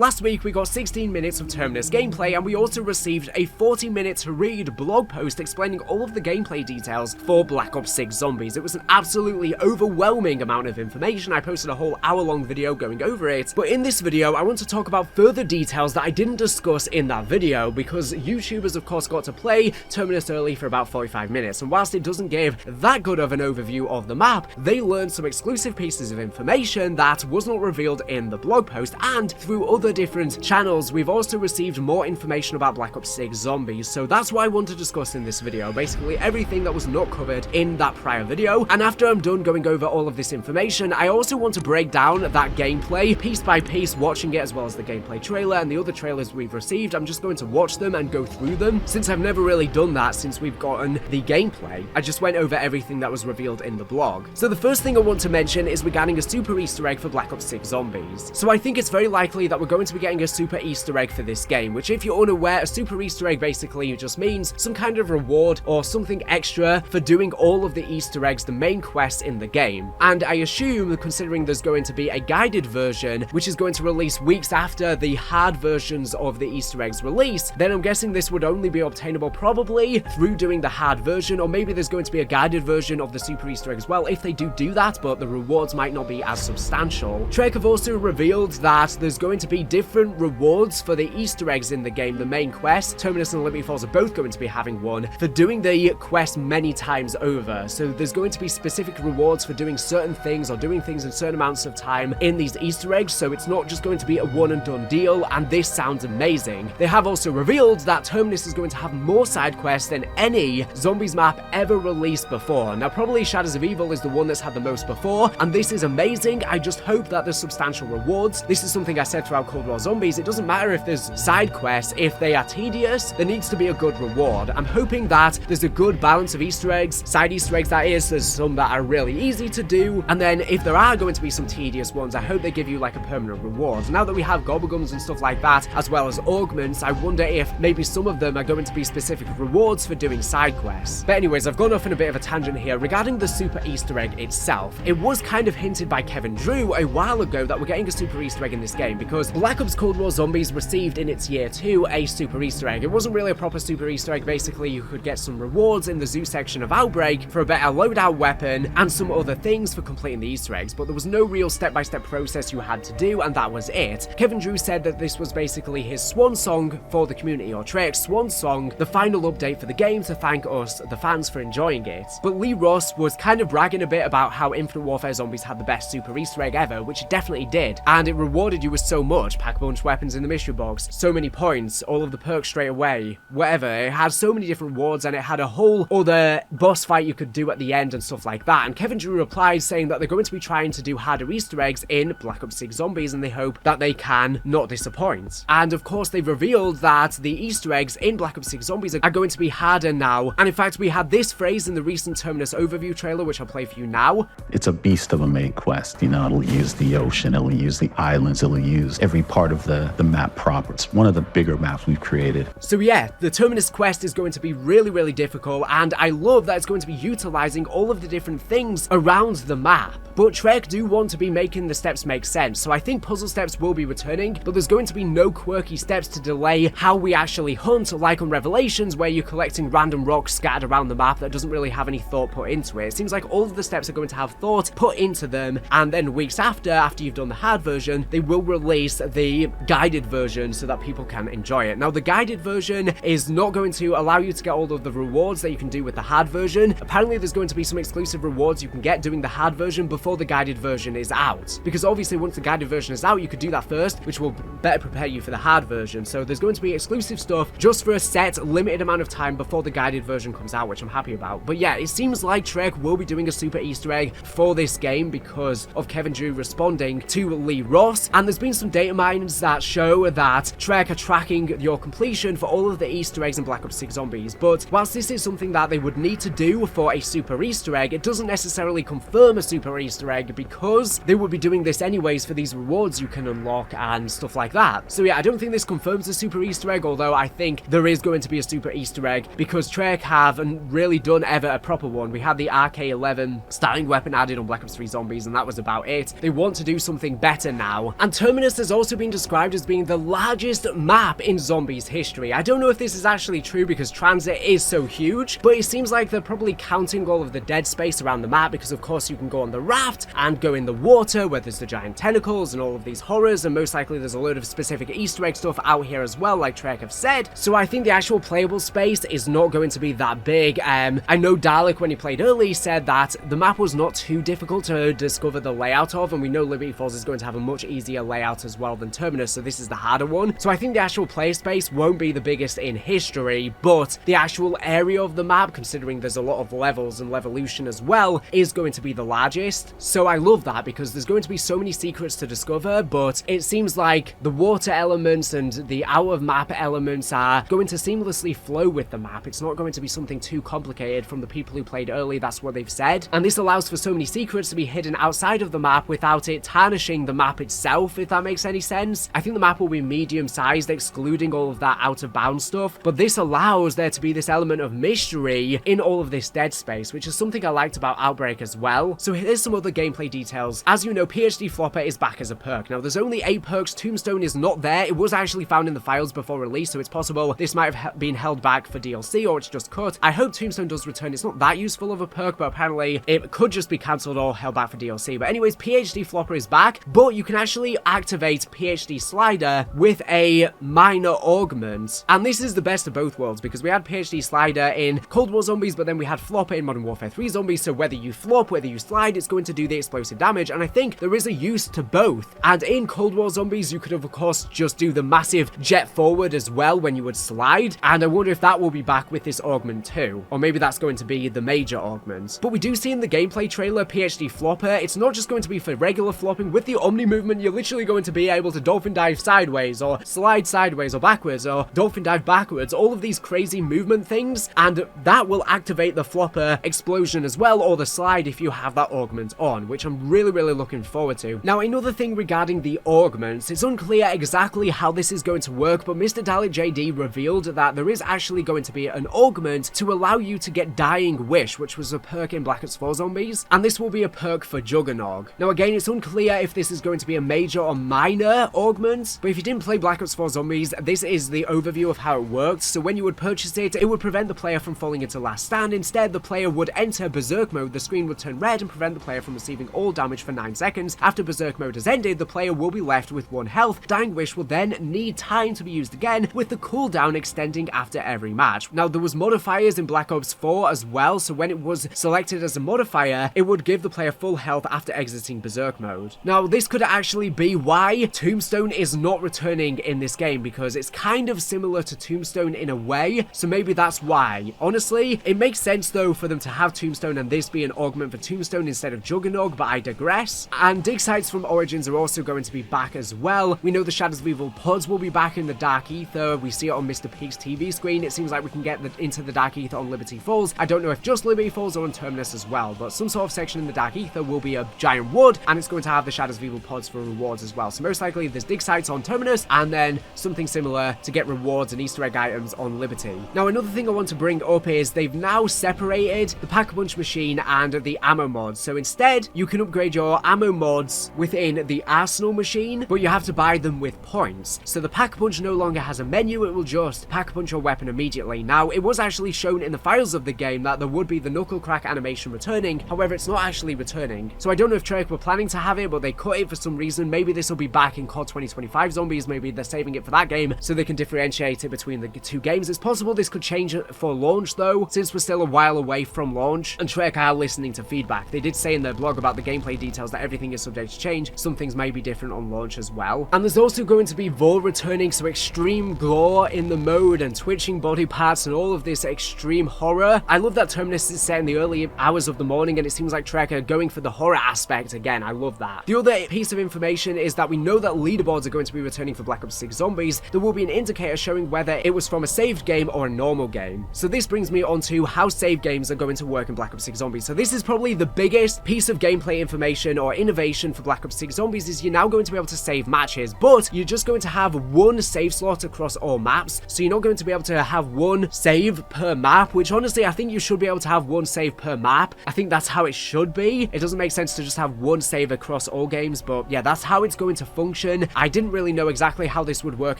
Last week we got 16 minutes of Terminus gameplay, and we also received a 40-minute to read blog post explaining all of the gameplay details for Black Ops 6 Zombies. It was an absolutely overwhelming amount of information. I posted a whole hour-long video going over it, but in this video I want to talk about further details that I didn't discuss in that video, because YouTubers of course got to play Terminus early for about 45 minutes, and whilst it doesn't give that good of an overview of the map, they learned some exclusive pieces of information that was not revealed in the blog post, and through other different channels we've also received more information about Black Ops 6 Zombies. So that's what I want to discuss in this video, basically everything that was not covered in that prior video. And after I'm done going over all of this information, I also want to break down that gameplay piece by piece, watching it as well as the gameplay trailer and the other trailers we've received. I'm just going to watch them and go through them, since I've never really done that since we've gotten the gameplay. I just went over everything that was revealed in the blog. So the first thing I want to mention is we're getting a super Easter egg for Black Ops 6 Zombies. So I think it's very likely that we're going to be getting a super Easter egg for this game, which, if you're unaware, a super Easter egg basically just means some kind of reward or something extra for doing all of the Easter eggs, the main quests in the game. And I assume, considering there's going to be a guided version which is going to release weeks after the hard versions of the Easter eggs release, then I'm guessing this would only be obtainable probably through doing the hard version, or maybe there's going to be a guided version of the super Easter egg as well if they do that, but the rewards might not be as substantial. Treyarch have also revealed that there's going to be different rewards for the Easter eggs in the game, the main quest. Terminus and Liberty Falls are both going to be having one for doing the quest many times over. So there's going to be specific rewards for doing certain things or doing things in certain amounts of time in these Easter eggs, so it's not just going to be a one and done deal, and this sounds amazing. They have also revealed that Terminus is going to have more side quests than any Zombies map ever released before. Now probably Shadows of Evil is the one that's had the most before, and this is amazing. I just hope that there's substantial rewards. This is something I said throughout Cold War Zombies. It doesn't matter if there's side quests, if they are tedious, there needs to be a good reward. I'm hoping that there's a good balance of Easter eggs, side Easter eggs that is. There's some that are really easy to do, and then if there are going to be some tedious ones, I hope they give you like a permanent reward. Now that we have gobbleguns and stuff like that, as well as augments, I wonder if maybe some of them are going to be specific rewards for doing side quests. But anyways, I've gone off in a bit of a tangent here. Regarding the super Easter egg itself, it was kind of hinted by Kevin Drew a while ago that we're getting a super Easter egg in this game, because Black Ops Cold War Zombies received in its year 2 a super Easter egg. It wasn't really a proper super Easter egg. Basically, you could get some rewards in the zoo section of Outbreak for a better loadout weapon and some other things for completing the Easter eggs, but there was no real step-by-step process you had to do, and that was it. Kevin Drew said that this was basically his swan song for the community, or Treyarch's swan song, the final update for the game to thank us, the fans, for enjoying it. But Lee Ross was kind of bragging a bit about how Infinite Warfare Zombies had the best super Easter egg ever, which it definitely did, and it rewarded you with so much. Pack-a-punch weapons in the mystery box, so many points, all of the perks straight away, whatever. It had so many different rewards, and it had a whole other boss fight you could do at the end and stuff like that. And Kevin Drew replied saying that they're going to be trying to do harder Easter eggs in Black Ops 6 Zombies, and they hope that they can not disappoint. And of course they've revealed that the Easter eggs in Black Ops 6 Zombies are going to be harder now, and in fact we had this phrase in the recent Terminus overview trailer, which I'll play for you now. It's a beast of a main quest. You know, it'll use the ocean, it'll use the islands, it'll use every part of the map proper. It's one of the bigger maps we've created. So yeah, the Terminus quest is going to be really difficult, and I love that it's going to be utilizing all of the different things around the map. But Treyarch do want to be making the steps make sense, so I think puzzle steps will be returning, but there's going to be no quirky steps to delay how we actually hunt, like on Revelations, where you're collecting random rocks scattered around the map that doesn't really have any thought put into it. It seems like all of the steps are going to have thought put into them, and then weeks after you've done the hard version, they will release the guided version so that people can enjoy it. Now, the guided version is not going to allow you to get all of the rewards that you can do with the hard version. Apparently, there's going to be some exclusive rewards you can get doing the hard version before the guided version is out, because obviously once the guided version is out, you could do that first, which will better prepare you for the hard version. So there's going to be exclusive stuff just for a set limited amount of time before the guided version comes out, which I'm happy about. But yeah, it seems like Treyarch will be doing a super Easter egg for this game because of Kevin Drew responding to Lee Ross, and there's been some data mines that show that Treyarch are tracking your completion for all of the Easter eggs in Black Ops 6 Zombies. But whilst this is something that they would need to do for a super Easter egg, it doesn't necessarily confirm a super Easter egg, because they would be doing this anyways for these rewards you can unlock and stuff like that. So yeah, I don't think this confirms a super Easter egg, although I think there is going to be a super Easter egg, because Treyarch haven't really done ever a proper one. We had the RK-11 starting weapon added on Black Ops 3 Zombies, and that was about it. They want to do something better now. And Terminus has also also been described as being the largest map in Zombies history. I don't know if this is actually true because transit is so huge, but it seems like they're probably counting all of the dead space around the map because of course you can go on the raft and go in the water where there's the giant tentacles and all of these horrors, and most likely there's a load of specific Easter egg stuff out here as well, like Treyarch have said. So I think the actual playable space is not going to be that big. I know Dalek, when he played early, said that the map was not too difficult to discover the layout of, and we know Liberty Falls is going to have a much easier layout as well than Terminus, so this is the harder one. So I think the actual player space won't be the biggest in history, but the actual area of the map, considering there's a lot of levels and levolution as well, is going to be the largest. So I love that because there's going to be so many secrets to discover, but it seems like the water elements and the out of map elements are going to seamlessly flow with the map. It's not going to be something too complicated. From the people who played early, that's what they've said, and this allows for so many secrets to be hidden outside of the map without it tarnishing the map itself, if that makes any sense. I think the map will be medium sized, excluding all of that out of bounds stuff, but this allows there to be this element of mystery in all of this dead space, which is something I liked about Outbreak as well. So here's some other gameplay details. As you know, PhD Flopper is back as a perk. Now there's only 8 perks, Tombstone is not there. It was actually found in the files before release, so it's possible this might have been held back for DLC or it's just cut. I hope Tombstone does return. It's not that useful of a perk, but apparently it could just be cancelled or held back for DLC. But anyways, PhD Flopper is back, but you can actually activate PhD Slider with a minor augment, and this is the best of both worlds because we had PhD Slider in Cold War Zombies, but then we had Flopper in Modern Warfare 3 Zombies, so whether you flop, whether you slide, it's going to do the explosive damage, and I think there is a use to both. And in Cold War Zombies, you could of course just do the massive jet forward as well when you would slide, and I wonder if that will be back with this augment too, or maybe that's going to be the major augment. But we do see in the gameplay trailer PhD Flopper, it's not just going to be for regular flopping. With the Omni movement, you're literally going to be able to dolphin dive sideways, or slide sideways or backwards, or dolphin dive backwards, all of these crazy movement things, and that will activate the Flopper explosion as well, or the slide if you have that augment on, which I'm really looking forward to. Now, another thing regarding the augments, it's unclear exactly how this is going to work, but Mr. Dalek JD revealed that there is actually going to be an augment to allow you to get Dying Wish, which was a perk in Black Ops 4 Zombies, and this will be a perk for Juggernog. Now again, it's unclear if this is going to be a major or minor augment, but if you didn't play Black Ops 4 Zombies, this is the overview of how it worked. So when you would purchase it, it would prevent the player from falling into last stand. Instead, the player would enter Berserk mode, the screen would turn red and prevent the player from receiving all damage for 9 seconds. After Berserk mode has ended, the player will be left with 1 health. Dying Wish will then need time to be used again, with the cooldown extending after every match. Now, there was modifiers in Black Ops 4 as well, so when it was selected as a modifier, it would give the player full health after exiting Berserk mode. Now, this could actually be why Tombstone is not returning in this game, because it's kind of similar to Tombstone in a way, so maybe that's why. Honestly, it makes sense though for them to have Tombstone and this be an augment for Tombstone instead of Juggernog, but I digress. And dig sites from Origins are also going to be back as well. We know the Shadows of Evil pods will be back in the Dark Ether. We see it on Mr. Peak's TV screen. It seems like we can get into the Dark Ether on Liberty Falls. I don't know if just Liberty Falls or on Terminus as well, but some sort of section in the Dark Ether will be a giant wood, and it's going to have the Shadows of Evil pods for rewards as well. So most likely there's dig sites on Terminus, and then something similar to get rewards and Easter egg items on Liberty. Now, another thing I want to bring up is they've now separated the Pack-a-Punch machine and the ammo mods. So instead, you can upgrade your ammo mods within the Arsenal machine, but you have to buy them with points. So the Pack-a-Punch no longer has a menu, it will just Pack-a-Punch your weapon immediately. Now, it was actually shown in the files of the game that there would be the knuckle crack animation returning, however, it's not actually returning. So I don't know if Treyarch were planning to have it, but they cut it for some reason. Maybe this will be back in COD 2025 Zombies, maybe they're saving it for that game so they can differentiate it between the two games. It's possible this could change for launch though, since we're still a while away from launch, and Treyarch are listening to feedback. They did say in their blog about the gameplay details that everything is subject to change. Some things may be different on launch as well. And there's also going to be Vor returning, so extreme gore in the mode and twitching body parts and all of this extreme horror. I love that Terminus is set in the early hours of the morning, and it seems like Treyarch are going for the horror aspect again. I love that. The other piece of information is that we know that leaderboards are going to be returning for Black Ops 6 Zombies. There will be an indicator showing whether it was from a saved game or a normal game. So this brings me on to how save games are going to work in Black Ops 6 Zombies. So this is probably the biggest piece of gameplay information or innovation for Black Ops 6 Zombies, is you're now going to be able to save matches, but you're just going to have one save slot across all maps. So you're not going to be able to have one save per map, which honestly I think you should be able to have one save per map. I think that's how it should be. It doesn't make sense to just have one save across all games, but yeah, that's how it's going to function. function. I didn't really know exactly how this would work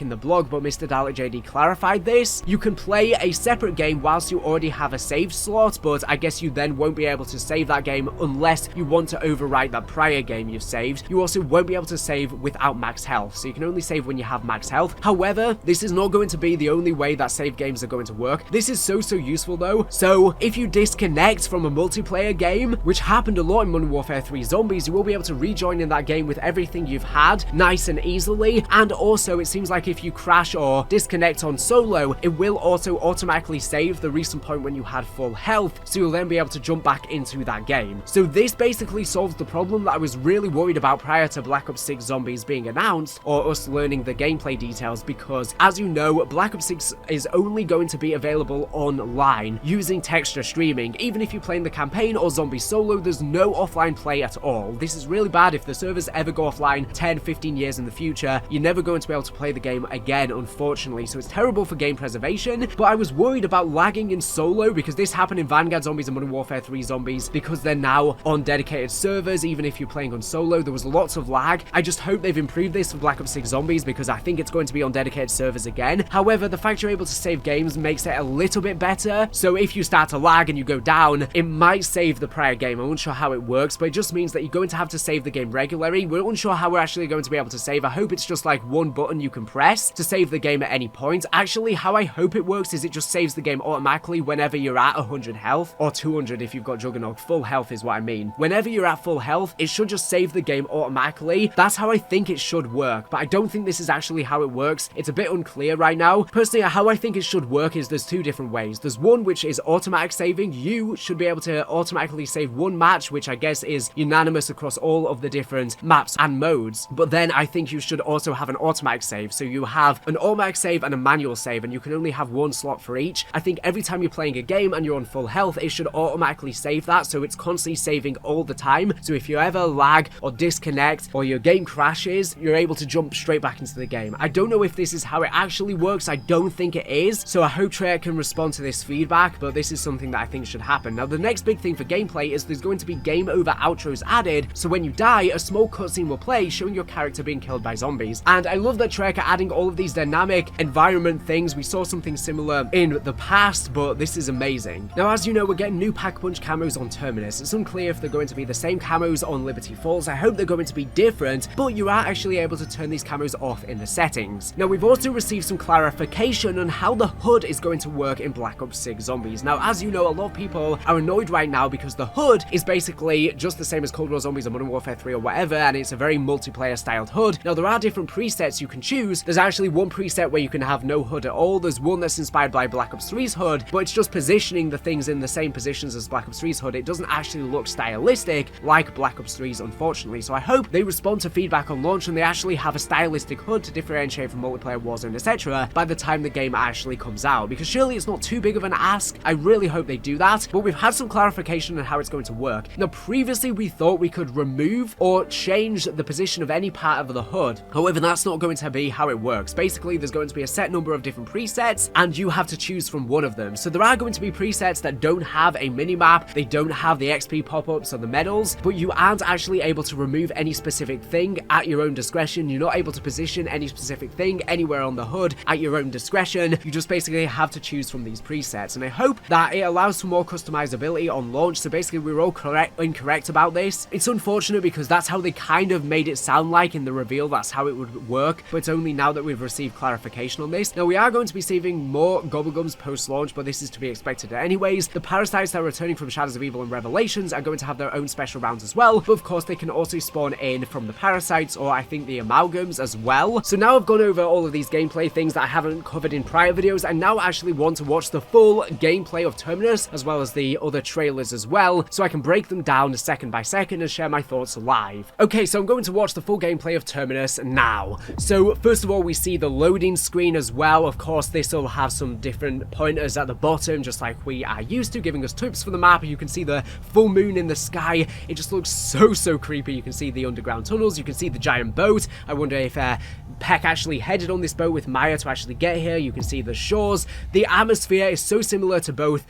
in the blog, but Mr. Dalek JD clarified this. You can play a separate game whilst you already have a save slot, but I guess you then won't be able to save that game unless you want to overwrite that prior game you've saved. You also won't be able to save without max health, so you can only save when you have max health. However, this is not going to be the only way that save games are going to work. This is so useful though. So if you disconnect from a multiplayer game, which happened a lot in Modern Warfare 3 Zombies, you will be able to rejoin in that game with everything you've had nice and easily. And also it seems like if you crash or disconnect on solo, it will also automatically save the recent point when you had full health, so you'll then be able to jump back into that game. So this basically solves the problem that I was really worried about prior to Black Ops 6 Zombies being announced or us learning the gameplay details, because as you know, Black Ops 6 is only going to be available online using texture streaming. Even if you play in the campaign or zombie solo, there's no offline play at all. This is really bad. If the servers ever go offline 10-15 years in the future, you're never going to be able to play the game again, unfortunately. So it's terrible for game preservation. But I was worried about lagging in solo, because this happened in Vanguard Zombies and Modern Warfare 3 Zombies, because they're now on dedicated servers. Even if you're playing on solo, there was lots of lag. I just hope they've improved this for Black Ops 6 Zombies, because I think it's going to be on dedicated servers again. However, the fact you're able to save games makes it a little bit better. So if you start to lag and you go down, it might save the prior game. I'm unsure how it works, but it just means that you're going to have to save the game regularly. We're unsure how we're actually going to be able to save. I hope it's just like one button you can press to save the game at any point. Actually, how I hope it works is it just saves the game automatically whenever you're at 100 health, or 200 if you've got Juggernaut. Full health is what I mean. Whenever you're at full health, it should just save the game automatically. That's how I think it should work, but I don't think this is actually how it works. It's a bit unclear right now. Personally, how I think it should work is there's two different ways. There's one which is automatic saving. You should be able to automatically save one match, which I guess is unanimous across all of the different maps and modes. But then I think you should also have an automatic save. So you have an automatic save and a manual save, and you can only have one slot for each. I think every time you're playing a game and you're on full health, it should automatically save that, so it's constantly saving all the time. So if you ever lag or disconnect or your game crashes, you're able to jump straight back into the game. I don't know if this is how it actually works. I don't think it is. So I hope Treyarch can respond to this feedback, but this is something that I think should happen. Now, the next big thing for gameplay is there's going to be game over outros added. So when you die, a small cutscene will play showing your character being killed by zombies. And I love that Treyarch are adding all of these dynamic environment things. We saw something similar in the past, but this is amazing. Now, as you know, we're getting new Pack-a-Punch camos on Terminus. It's unclear if they're going to be the same camos on Liberty Falls. I hope they're going to be different, but you are actually able to turn these camos off in the settings. Now, we've also received some clarification on how the HUD is going to work in Black Ops 6 Zombies. Now, as you know, a lot of people are annoyed right now because the HUD is basically just the same as Cold War Zombies or Modern Warfare 3 or whatever, and it's a very multiplayer styled HUD. Now, there are different presets you can choose. There's actually one preset where you can have no HUD at all. There's one that's inspired by Black Ops 3's HUD, but it's just positioning the things in the same positions as Black Ops 3's HUD. It doesn't actually look stylistic like Black Ops 3's, unfortunately. So I hope they respond to feedback on launch and they actually have a stylistic HUD to differentiate from multiplayer, Warzone, etc. by the time the game actually comes out, because surely it's not too big of an ask. I really hope they do that, but we've had some clarification on how it's going to work. Now, previously we thought we could remove or change the position of any part of the HUD. However, that's not going to be how it works. Basically, there's going to be a set number of different presets and you have to choose from one of them. So there are going to be presets that don't have a minimap, they don't have the XP pop-ups or the medals, but you aren't actually able to remove any specific thing at your own discretion. You're not able to position any specific thing anywhere on the HUD at your own discretion. You just basically have to choose from these presets, and I hope that it allows for more customizability on launch. So basically, we're all incorrect about this. It's unfortunate because that's how they kind of made it sound like in the reveal. That's how it would work, but it's only now that we've received clarification on this. Now, we are going to be saving more Gobblegums post-launch, but this is to be expected anyways. The parasites that are returning from Shadows of Evil and Revelations are going to have their own special rounds as well, but of course they can also spawn in from the parasites, or I think the amalgams as well. So now I've gone over all of these gameplay things that I haven't covered in prior videos. I now actually want to watch the full gameplay of Terminus as well as the other trailers as well, so I can break them down second by second and share my thoughts live. Okay, so I'm going to watch the full gameplay of Terminus now. So first of all, we see the loading screen as well. Of course, this will have some different pointers at the bottom, just like we are used to, giving us tips for the map. You can see the full moon in the sky. It just looks so creepy. You can see the underground tunnels. You can see the giant boat. I wonder if Peck actually headed on this boat with Maya to actually get here. You can see the shores. The atmosphere is so similar to both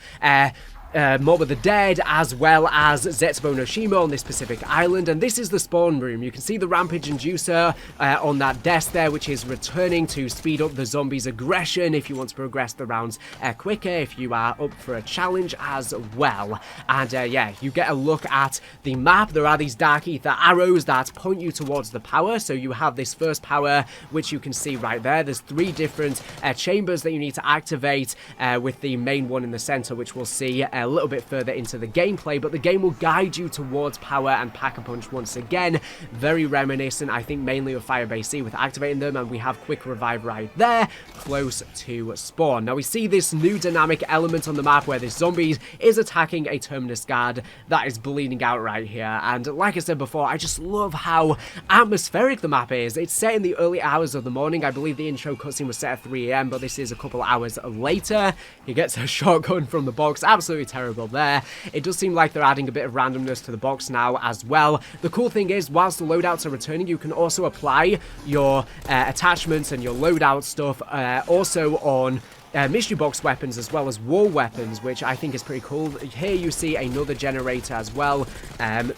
Mob of the Dead, as well as Zetsubo no Shima on this Pacific island, and this is the spawn room. You can see the Rampage Inducer on that desk there, which is returning to speed up the zombies' aggression if you want to progress the rounds quicker, if you are up for a challenge as well. And yeah, you get a look at the map. There are these dark ether arrows that point you towards the power, so you have this first power, which you can see right there. There's 3 different chambers that you need to activate, with the main one in the center, which we'll see a little bit further into the gameplay, but the game will guide you towards power and Pack-a-Punch once again. Very reminiscent, I think, mainly of Firebase C with activating them, and we have quick revive right there, close to spawn. Now we see this new dynamic element on the map where this zombie is attacking a Terminus guard that is bleeding out right here, and like I said before, I just love how atmospheric the map is. It's set in the early hours of the morning. I believe the intro cutscene was set at 3 AM, but this is a couple hours later. He gets a shotgun from the box, absolutely terrible there. It does seem like they're adding a bit of randomness to the box now as well. The cool thing is, whilst the loadouts are returning, you can also apply your attachments and your loadout stuff also on mystery box weapons as well as wall weapons, which I think is pretty cool. Here you see another generator as well.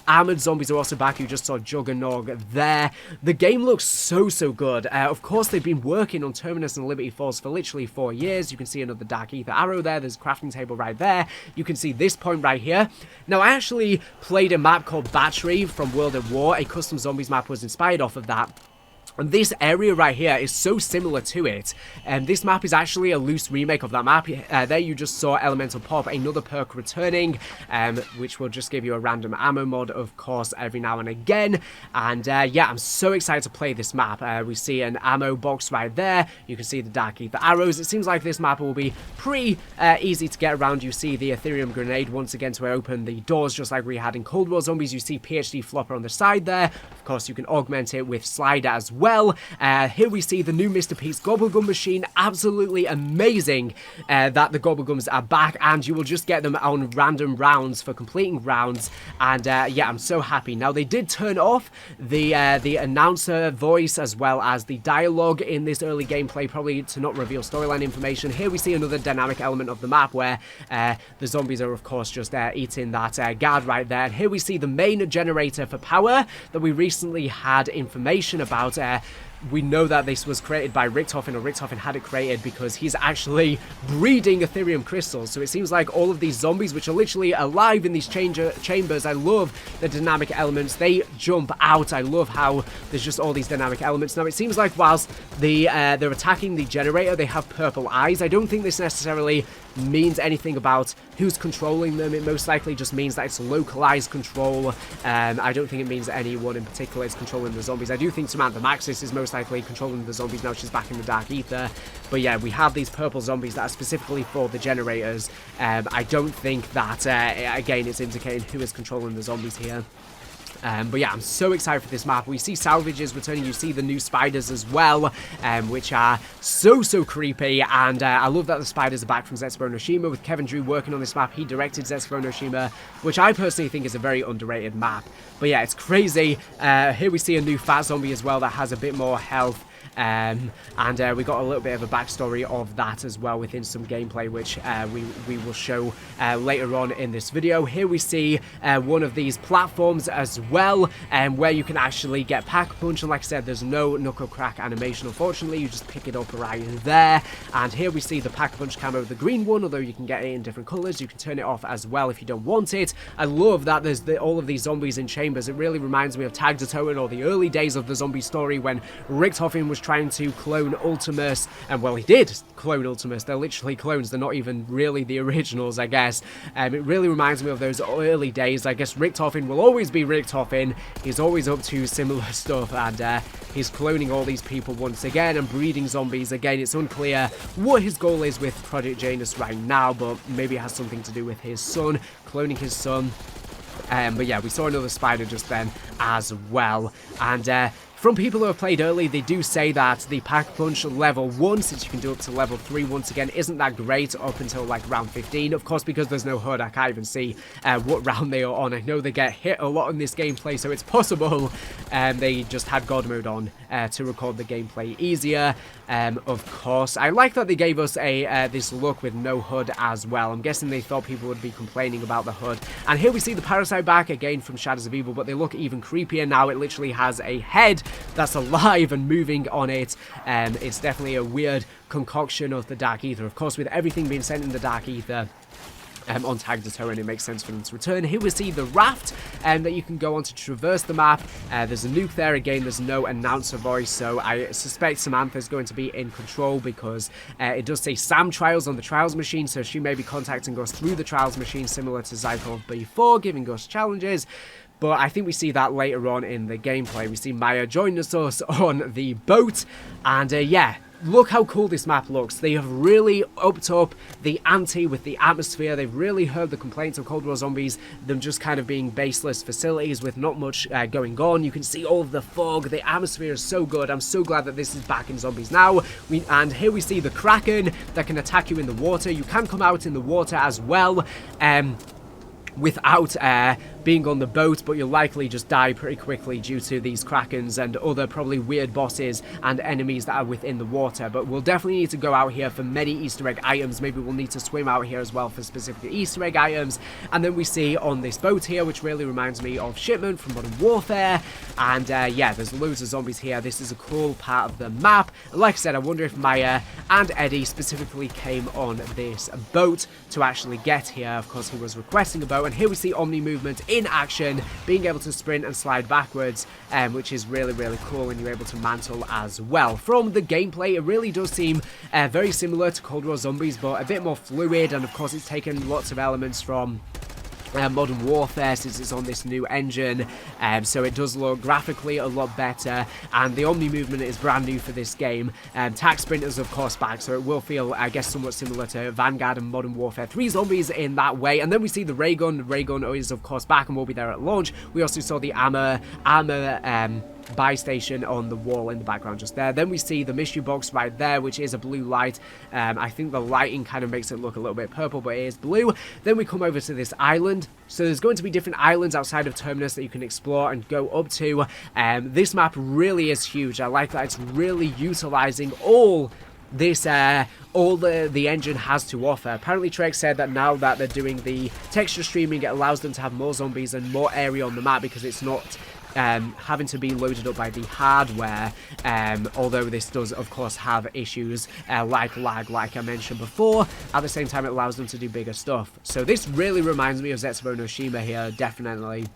Armored zombies are also back. You just saw Juggernog there. The game looks so good. Of course, they've been working on Terminus and Liberty Falls for literally 4 years. You can see another Dark Ether arrow there. There's a crafting table right there. You can see this point right here. Now, I actually played a map called Battery from World at War. A custom zombies map was inspired off of that. And this area right here is so similar to it, and this map is actually a loose remake of that map. There you just saw Elemental Pop, another perk returning, which will just give you a random ammo mod, of course, every now and again. And yeah, I'm so excited to play this map. We see an ammo box right there. You can see the Dark Ether arrows. It seems like this map will be pretty easy to get around. You see the Ethereum grenade once again to open the doors, just like we had in Cold War Zombies. You see PhD Flopper on the side there. Of course, you can augment it with Slider as well. Here we see the new Mr. Pete's Gobblegum machine. Absolutely amazing that the Gobblegums are back, and you will just get them on random rounds for completing rounds. And yeah, I'm so happy. Now, they did turn off the announcer voice as well as the dialogue in this early gameplay, probably to not reveal storyline information. Here we see another dynamic element of the map where the zombies are, of course, just eating that guard right there. And here we see the main generator for power that we recently had information about. We know that this was created by Richtofen, or Richtofen had it created because he's actually breeding Ethereum crystals. So it seems like all of these zombies, which are literally alive in these chambers, I love the dynamic elements. They jump out. I love how there's just all these dynamic elements. Now, it seems like whilst they're attacking the generator, they have purple eyes. I don't think this necessarily means anything about who's controlling them. It most likely just means that it's localized control. I don't think it means anyone in particular is controlling the zombies. I do think Samantha Maxis is most likely controlling the zombies now she's back in the Dark Ether. But yeah, we have these purple zombies that are specifically for the generators. I don't think that, again, it's indicating who is controlling the zombies here. But yeah, I'm so excited for this map. We see salvages returning. You see the new spiders as well, which are so creepy. And I love that the spiders are back from Zetsubo no Shima. With Kevin Drew working on this map, he directed Zetsubo no Shima, which I personally think is a very underrated map. But yeah, it's crazy. Here we see a new fat zombie as well that has a bit more health. And we got a little bit of a backstory of that as well within some gameplay, which we will show later on in this video. Here we see one of these platforms as well, where you can actually get Pack-a-Punch, and like I said, there's no knuckle crack animation, unfortunately. You just pick it up right there. And here we see the Pack-a-Punch camo, the green one, although you can get it in different colors. You can turn it off as well if you don't want it. I love that there's all of these zombies in chambers. It really reminds me of Tag to Toten, or the early days of the zombie story when Richtofen was trying to clone Ultimus, and well, he did clone Ultimus. They're literally clones. They're not even really the originals, I guess. It really reminds me of those early days. I guess Richtofen will always be Richtofen. He's always up to similar stuff, and he's cloning all these people once again and breeding zombies. Again, it's unclear what his goal is with Project Janus right now, but maybe it has something to do with his son, cloning his son. But yeah, we saw another spider just then as well. And From people who have played early, they do say that the Pack-a-Punch level 1, since you can do up to level 3 once again, isn't that great up until like round 15. Of course, because there's no HUD, I can't even see what round they are on. I know they get hit a lot in this gameplay, so it's possible they just had God mode on to record the gameplay easier. Of course, I like that they gave us this look with no HUD as well. I'm guessing they thought people would be complaining about the HUD. And here we see the Parasite back again from Shadows of Evil, but they look even creepier now. It literally has a head that's alive and moving on it. It's definitely a weird concoction of the Dark Ether. Of course, with everything being sent in the Dark Ether on Tag Deterrent, it makes sense for them to return. Here we see the raft that you can go on to traverse the map. There's a nuke there. Again, there's no announcer voice, so I suspect Samantha's going to be in control, because it does say Sam Trials on the Trials machine, so she may be contacting us through the Trials machine, similar to Zykov before, giving us challenges. But I think we see that later on in the gameplay. We see Maya join us on the boat, and yeah, look how cool this map looks. They have really upped up the ante with the atmosphere. They've really heard the complaints of Cold War Zombies, them just kind of being baseless facilities with not much going on. You can see all of the fog. The atmosphere is so good. I'm so glad that this is back in Zombies now. And here we see the Kraken that can attack you in the water. You can come out in the water as well. Without being on the boat, but you'll likely just die pretty quickly due to these Krakens and other probably weird bosses and enemies that are within the water. But we'll definitely need to go out here for many Easter egg items. Maybe we'll need to swim out here as well for specific Easter egg items. And then we see on this boat here, which really reminds me of Shipment from Modern Warfare. And yeah, there's loads of zombies here. This is a cool part of the map. And like I said, I wonder if Maya and Eddie specifically came on this boat to actually get here. Of course, he was requesting a boat. And here we see Omni movement in action, being able to sprint and slide backwards, which is really, really cool, and you're able to mantle as well. From the gameplay, it really does seem very similar to Cold War Zombies, but a bit more fluid, and of course it's taken lots of elements from Modern Warfare, since it's on this new engine, so it does look graphically a lot better, and the Omni movement is brand new for this game. Tac Sprinter's of course back, so it will feel, I guess, somewhat similar to Vanguard and Modern Warfare 3 Zombies in that way. And then we see the ray gun. The ray gun is of course back and will be there at launch. We also saw the armor buy station on the wall in the background just there. Then we see the mystery box right there, which is a blue light. I think the lighting kind of makes it look a little bit purple, but it is blue. Then we come over to this island. So there's going to be different islands outside of Terminus that you can explore and go up to. This map really is huge. I like that it's really utilizing all this all the engine has to offer. Apparently Treyarch said that now that they're doing the texture streaming, it allows them to have more zombies and more area on the map, because it's not having to be loaded up by the hardware, although this does of course have issues like lag, like I mentioned before. At the same time, it allows them to do bigger stuff. So this really reminds me of Zetsubo no Shima here, definitely.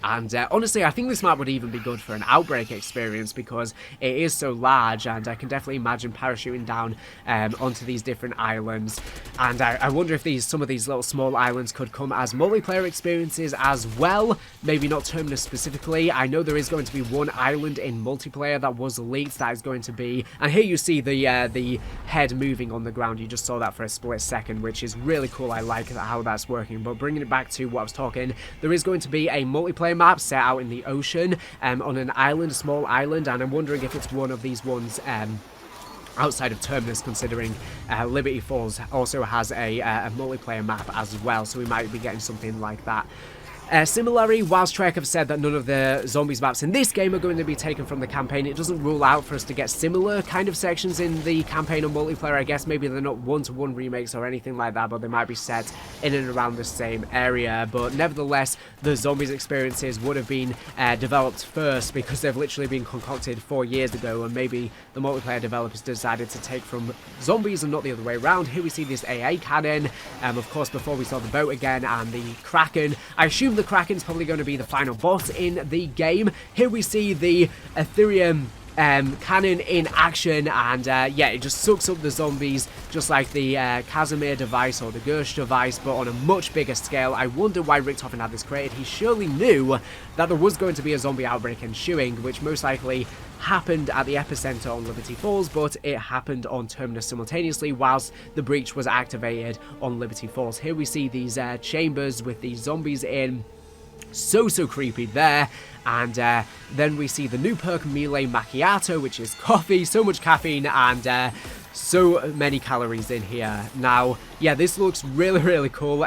And honestly, I think this map would even be good for an Outbreak experience, because it is so large, and I can definitely imagine parachuting down onto these different islands. And I wonder if some of these little small islands could come as multiplayer experiences as well. Maybe not Terminus specifically. I know there is going to be one island in multiplayer that was leaked that is going to be... And here you see the head moving on the ground. You just saw that for a split second, which is really cool. I like how that's working. But bringing it back to what I was talking, there is going to be a multiplayer map set out in the ocean on an island, a small island, and I'm wondering if it's one of these ones outside of Terminus, considering Liberty Falls also has a multiplayer map as well, so we might be getting something like that. Similarly, whilst Treyarch have said that none of the zombies maps in this game are going to be taken from the campaign, it doesn't rule out for us to get similar kind of sections in the campaign or multiplayer. I guess maybe they're not one-to-one remakes or anything like that, but they might be set in and around the same area. But nevertheless, the zombies experiences would have been developed first, because they've literally been concocted 4 years ago, and maybe the multiplayer developers decided to take from zombies and not the other way around. Here we see this AA cannon. Of course, before we saw the boat again and the Kraken. I assume the Kraken's probably going to be the final boss in the game. Here we see the Ethereum cannon in action, and yeah, it just sucks up the zombies just like the Casimir device or the Gersh device, but on a much bigger scale. I wonder why Richtofen had this created. He surely knew that there was going to be a zombie outbreak ensuing, which most likely happened at the epicenter on Liberty Falls, but it happened on Terminus simultaneously whilst the breach was activated on Liberty Falls. Here we see these chambers with these zombies in. So creepy there. And then we see the new perk Melee Macchiato, which is coffee, so much caffeine, and so many calories in here. Now, yeah, this looks really cool.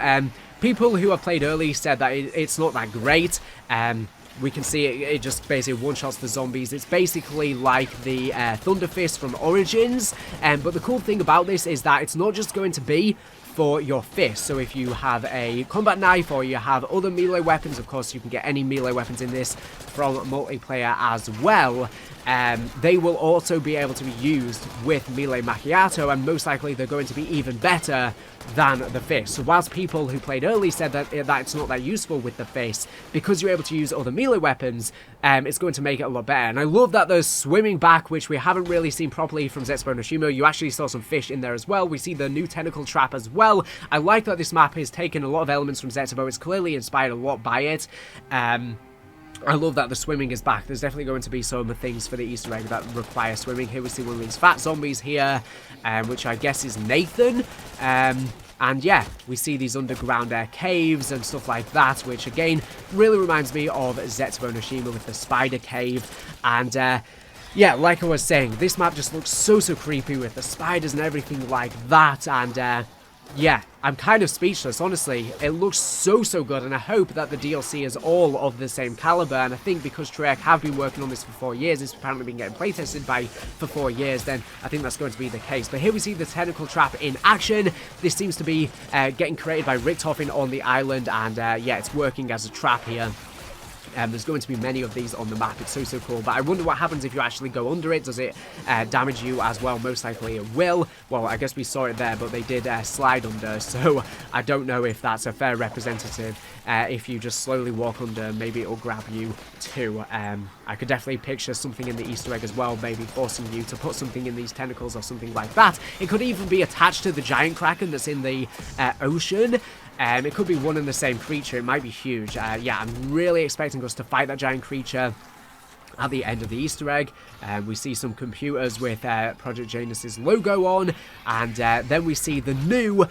People who have played early said that it's not that great. We can see it just basically one-shots the zombies. It's basically like the Thunder Fist from Origins. But the cool thing about this is that it's not just going to be for your fist. So if you have a combat knife or you have other melee weapons, of course you can get any melee weapons in this from multiplayer as well. They will also be able to be used with Melee Macchiato, and most likely they're going to be even better than the fist. So whilst people who played early said that it's not that useful with the fist, because you're able to use other melee weapons, it's going to make it a lot better. And I love that there's swimming back, which we haven't really seen properly from Zetsubo no Shimo. You actually saw some fish in there as well. We see the new tentacle trap as well. I like that this map has taken a lot of elements from Zetsubo. It's clearly inspired a lot by it. I love that the swimming is back. There's definitely going to be some things for the Easter egg that require swimming. Here we see one of these fat zombies here, which I guess is Nathan. And yeah, we see these underground caves and stuff like that, which again really reminds me of Zetsubo no Shimo with the spider cave. And yeah, like I was saying, this map just looks so creepy with the spiders and everything like that. And yeah, I'm kind of speechless, honestly. It looks so good, and I hope that the DLC is all of the same caliber. And I think because Treyarch have been working on this for 4 years, it's apparently been getting playtested for 4 years, then I think that's going to be the case. But here we see the tentacle trap in action. This seems to be getting created by Richtofen on the island, and yeah, it's working as a trap here. There's going to be many of these on the map. It's so cool. But I wonder what happens if you actually go under it. Does it damage you as well? Most likely it will. Well, I guess we saw it there, but they did slide under. So I don't know if that's a fair representative. If you just slowly walk under, maybe it'll grab you too. I could definitely picture something in the Easter egg as well, maybe forcing you to put something in these tentacles or something like that. It could even be attached to the giant kraken that's in the ocean. It could be one and the same creature. It might be huge. Yeah, I'm really expecting us to fight that giant creature at the end of the Easter egg. We see some computers with Project Janus's logo on, and then we see the new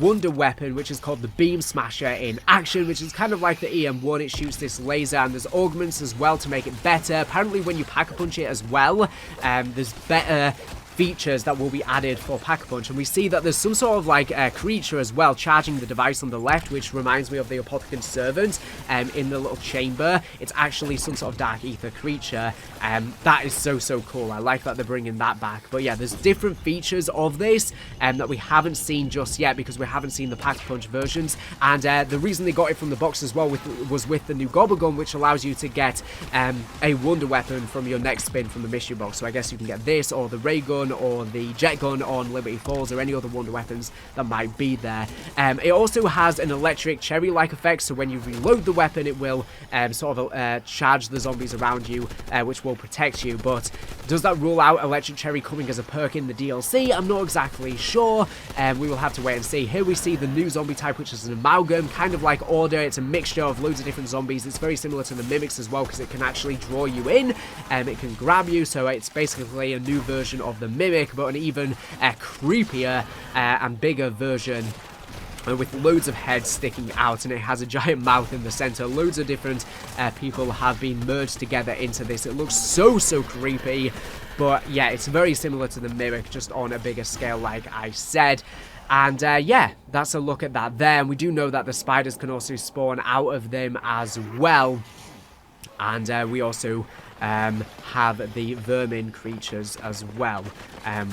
wonder weapon, which is called the Beam Smasher, in action, which is kind of like the EM1. It shoots this laser, and there's augments as well to make it better. Apparently when you Pack-a-Punch it as well, there's better features that will be added for Pack-a-Punch, and we see that there's some sort of like creature as well charging the device on the left, which reminds me of the Apothicon Servant in the little chamber. It's actually some sort of dark ether creature. That is so cool. I like that they're bringing that back. But yeah, there's different features of this that we haven't seen just yet, because we haven't seen the Pack-a-Punch versions, and the reason they got it from the box as well was with the new Gobble Gun, which allows you to get a wonder weapon from your next spin from the mystery box. So I guess you can get this, or the ray gun, or the jet gun on Liberty Falls, or any other wonder weapons that might be there. It also has an electric cherry-like effect, so when you reload the weapon, it will sort of charge the zombies around you, which will protect you. But does that rule out electric cherry coming as a perk in the DLC? I'm not exactly sure. We will have to wait and see. Here we see the new zombie type, which is an amalgam, kind of like Order. It's a mixture of loads of different zombies. It's very similar to the mimics as well, because it can actually draw you in, and it can grab you. So it's basically a new version of the mimic, but an even creepier and bigger version, with loads of heads sticking out, and it has a giant mouth in the center. Loads of different people have been merged together into this. It looks so creepy, but yeah, it's very similar to the mimic, just on a bigger scale, like I said. And yeah, that's a look at that there. And we do know that the spiders can also spawn out of them as well. And we also have the vermin creatures as well,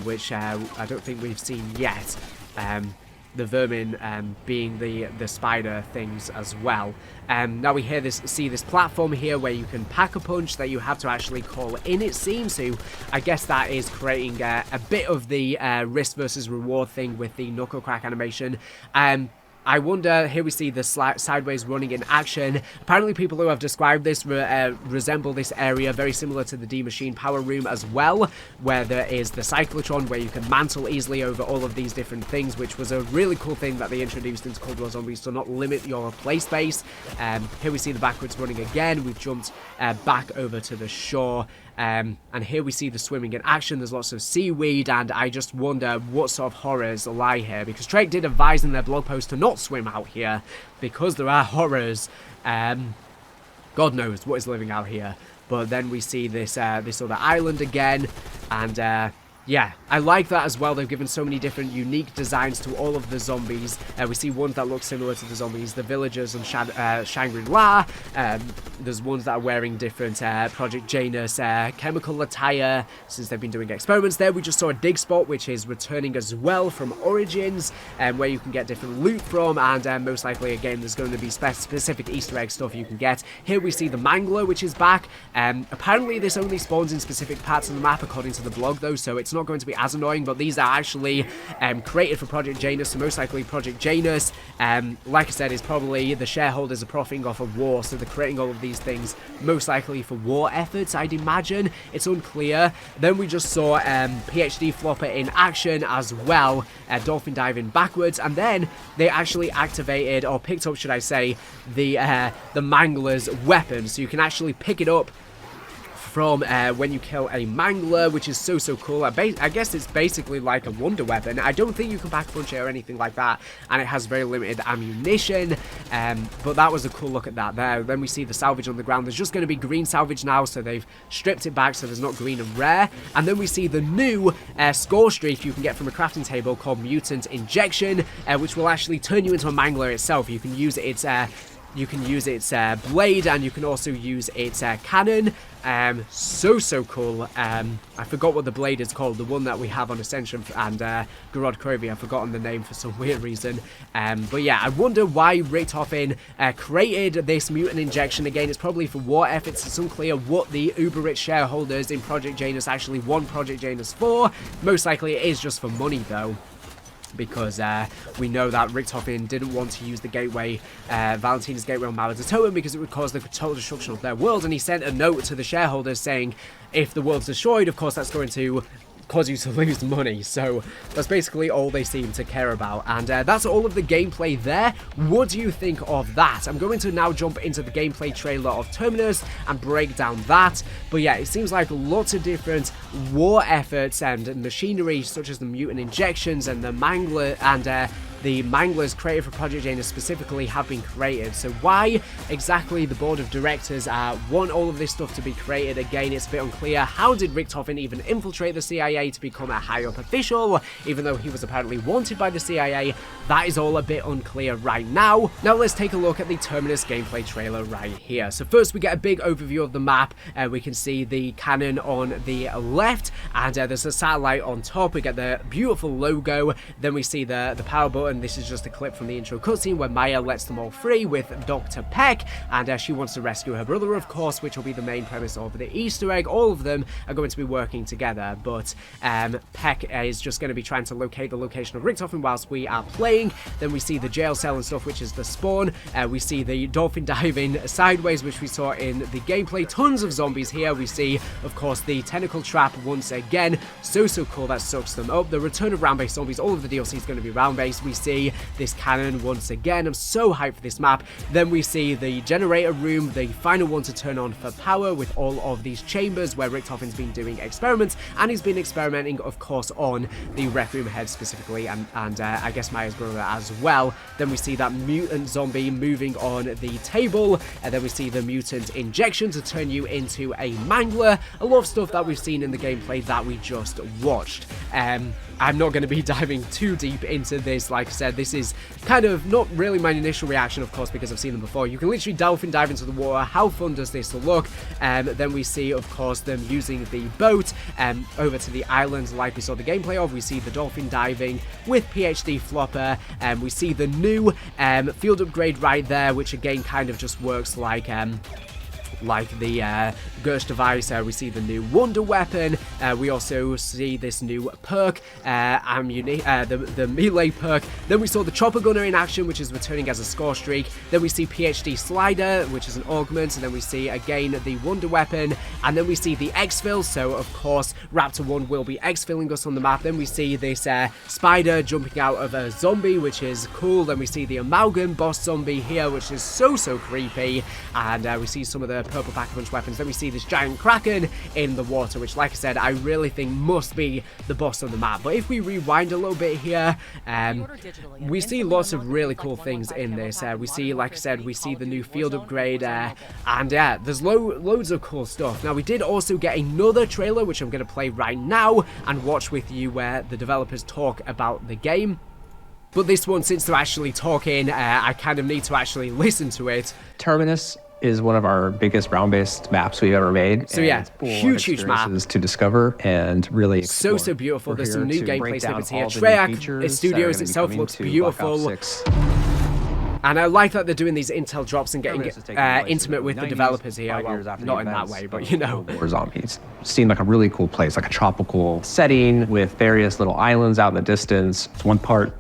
which I don't think we've seen yet. The vermin being the spider things as well. Now we see this platform here where you can Pack-a-Punch that you have to actually call in, it seems. So I guess that is creating a bit of the risk versus reward thing with the knuckle crack animation. I wonder, here we see the sideways running in action. Apparently people who have described this resemble this area very similar to the D-Machine power room as well, where there is the cyclotron where you can mantle easily over all of these different things, which was a really cool thing that they introduced into Cold War Zombies to not limit your play space. Here we see the backwards running again. We've jumped back over to the shore. And here we see the swimming in action. There's lots of seaweed, and I just wonder what sort of horrors lie here, because Treyarch did advise in their blog post to not swim out here, because there are horrors. God knows what is living out here. But then we see this this other island again, and yeah, I like that as well. They've given so many different unique designs to all of the zombies. We see ones that look similar to the zombies, the villagers on Shangri-La. There's ones that are wearing different Project Janus chemical attire, since they've been doing experiments there. We just saw a dig spot, which is returning as well from Origins, where you can get different loot from, and most likely, again, there's going to be specific Easter egg stuff you can get. Here we see the Mangler, which is back. Apparently, this only spawns in specific parts of the map, according to the blog, though, so it's not going to be as annoying, but these are actually created for Project Janus, so most likely Project Janus, like I said, is probably the shareholders are profiting off of war, so they're creating all of these things most likely for war efforts, I'd imagine. It's unclear. Then we just saw PhD Flopper in action as well, dolphin diving backwards, and then they actually activated, or picked up, should I say, the Mangler's weapon, so you can actually pick it up from when you kill a Mangler, which is so cool. I guess it's basically like a wonder weapon. I don't think you can back punch it or anything like that, and it has very limited ammunition, but that was a cool look at that there. Then we see the salvage on the ground. There's just going to be green salvage now, so they've stripped it back so there's not green and rare. And then we see the new score streak you can get from a crafting table called Mutant Injection, which will actually turn you into a Mangler itself. You can use its blade, and you can also use its cannon. So cool. I forgot what the blade is called, the one that we have on Ascension and Garod Krovi. I've forgotten the name for some weird reason. But yeah, I wonder why Richtofen created this mutant injection. Again, it's probably for war efforts. It's unclear what the uber rich shareholders in Project Janus actually want Project Janus for. Most likely it is just for money, though, because we know that Richtofen didn't want to use the gateway, Valentina's gateway on Maladatoan, because it would cause the total destruction of their world, and he sent a note to the shareholders saying, if the world's destroyed, of course that's going to cause you to lose money. So that's basically all they seem to care about, and that's all of the gameplay there. What do you think of that? I'm going to now jump into the gameplay trailer of Terminus and break down that. But yeah, it seems like lots of different war efforts and machinery, such as the mutant injections and the Mangler, and the Manglers created for Project Janus specifically have been created. So why exactly the board of directors want all of this stuff to be created? Again, it's a bit unclear. How did Richtofen even infiltrate the CIA to become a high-up official, even though he was apparently wanted by the CIA? That is all a bit unclear right now. Now let's take a look at the Terminus gameplay trailer right here. So first we get a big overview of the map. We can see the cannon on the left, and there's a satellite on top. We get the beautiful logo. Then we see the power button. This is just a clip from the intro cutscene where Maya lets them all free with Dr. Peck, and she wants to rescue her brother, of course, which will be the main premise of the Easter egg. All of them are going to be working together, but Peck is just going to be trying to locate the location of Richtofen whilst we are playing. Then we see the jail cell and stuff, which is the spawn. We see the dolphin diving sideways, which we saw in the gameplay. Tons of zombies here. We see, of course, the tentacle trap once again. So cool. That sucks them up. The return of round-based zombies. All of the DLC is going to be round-based. We see this cannon once again. I'm so hyped for this map. Then we see the generator room, the final one to turn on for power, with all of these chambers where Richtofen's been doing experiments, and he's been experimenting, of course, on the Rec Room head specifically, and I guess Maya's brother as well. Then we see that mutant zombie moving on the table, and then we see the mutant injection to turn you into a Mangler. A lot of stuff that we've seen in the gameplay that we just watched. I'm not going to be diving too deep into this. Like I said, this is kind of not really my initial reaction, of course, because I've seen them before. You can literally dolphin dive into the water. How fun does this look? Then we see, of course, them using the boat over to the island like we saw the gameplay of. We see the dolphin diving with PhD Flopper, and we see the new field upgrade right there, which again kind of just works like the Gersh device. We see the new wonder weapon. We also see this new perk, the melee perk. Then we saw the chopper gunner in action, which is returning as a score streak. Then we see PhD slider, which is an augment. And then we see again the wonder weapon. And then we see the exfil. So of course Raptor 1 will be exfilling us on the map. Then we see this spider jumping out of a zombie, which is cool. Then we see the amalgam boss zombie here, which is so creepy. And we see some of the purple pack-a-punch weapons. Then we see this giant kraken in the water, which, like I said, I really think must be the boss on the map. But if we rewind a little bit here, we see lots of really cool things in this. We see, like I said, we see the new field upgrade, and yeah, there's loads of cool stuff. Now, we did also get another trailer, which I'm going to play right now and watch with you, where the developers talk about the game. But this one, since they're actually talking, I kind of need to actually listen to it. Terminus is one of our biggest round-based maps we've ever made. So yeah, huge map to discover and really explore. So beautiful. There's some new gameplay snippets here. Treyarch Studios itself looks beautiful. And I like that they're doing these intel drops and getting intimate with the developers here. Well, not in that way, but you know. War zombies. Seemed like a really cool place, like a tropical setting with various little islands out in the distance. It's one part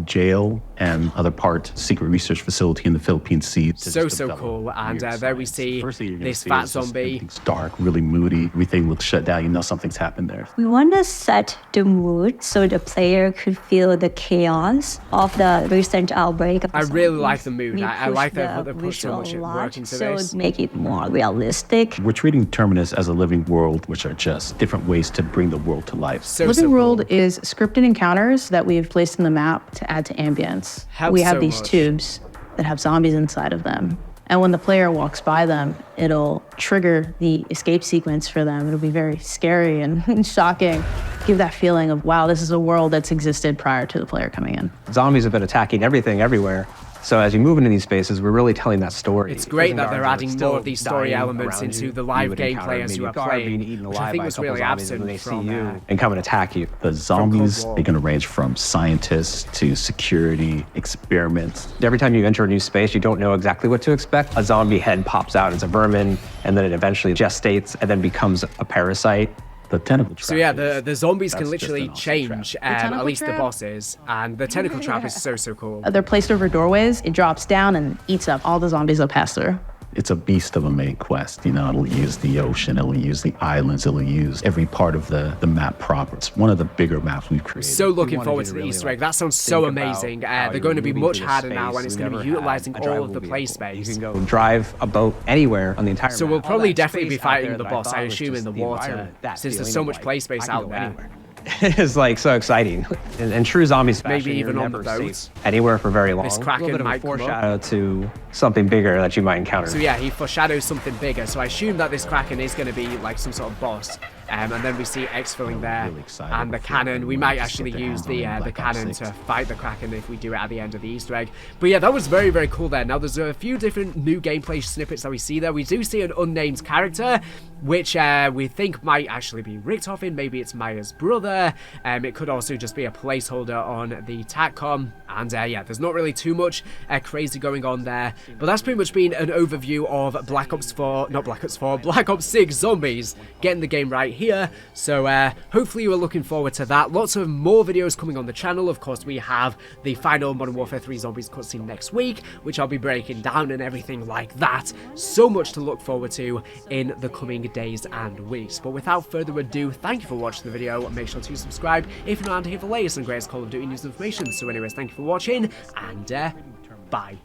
jail and other part secret research facility in the Philippine Sea. So cool. And there we see this fat zombie. It's dark, really moody. Everything looks shut down. You know something's happened there. We want to set the mood so the player could feel the chaos of the recent outbreak. I really like the mood. I like that they put so much work into this. So make it more realistic. We're treating Terminus as a living world, which are just different ways to bring the world to life. Living world is scripted encounters that we've placed in the map to add to ambience. We have these tubes that have zombies inside of them. And when the player walks by them, it'll trigger the escape sequence for them. It'll be very scary and shocking. Give that feeling of, wow, this is a world that's existed prior to the player coming in. Zombies have been attacking everything everywhere. So as you move into these spaces, we're really telling that story. It's great that they're adding more of these story elements into the live gameplay as you are playing, which I think was really absent from and come and attack you. The zombies, they're going to range from scientists to security, experiments. Every time you enter a new space, you don't know exactly what to expect. A zombie head pops out as a vermin, and then it eventually gestates and then becomes a parasite. The tentacle trap. So yeah, the zombies can literally change, at least the bosses, and the tentacle trap is so cool. They're placed over doorways. It drops down and eats up all the zombies that pass through. It's a beast of a main quest. You know, it'll use the ocean, it'll use the islands, it'll use every part of the map proper. It's one of the bigger maps we've created. So looking forward to the Easter egg. That sounds so amazing. They're going to be much harder now, and it's going to be utilizing all of the play space. You can go drive a boat anywhere on the entire map. So we'll probably definitely be fighting the boss, I assume, in the water, since there's so much play space out there. It's like so exciting. And true zombies maybe even on the boat. Anywhere for very long. This kraken might foreshadow to something bigger that you might encounter. So yeah, he foreshadows something bigger. So I assume that this kraken is going to be like some sort of boss. And then we see X-filling there, and the cannon. We might actually use the cannon to fight the kraken if we do it at the end of the Easter egg. But yeah, that was very cool there. Now there's a few different new gameplay snippets that we see there. We do see an unnamed character, which we think might actually be Richtofen. Maybe it's Maya's brother. It could also just be a placeholder on the TACCOM. And yeah, there's not really too much crazy going on there. But that's pretty much been an overview of Black Ops 6 Zombies, getting the game right here. So hopefully you are looking forward to that. Lots of more videos coming on the channel. Of course, we have the final Modern Warfare 3 Zombies cutscene next week, which I'll be breaking down and everything like that. So much to look forward to in the coming days and weeks. But without further ado, thank you for watching the video. Make sure to subscribe if you're not here for the latest and greatest Call of Duty news information. So anyways, thank you for watching, and bye.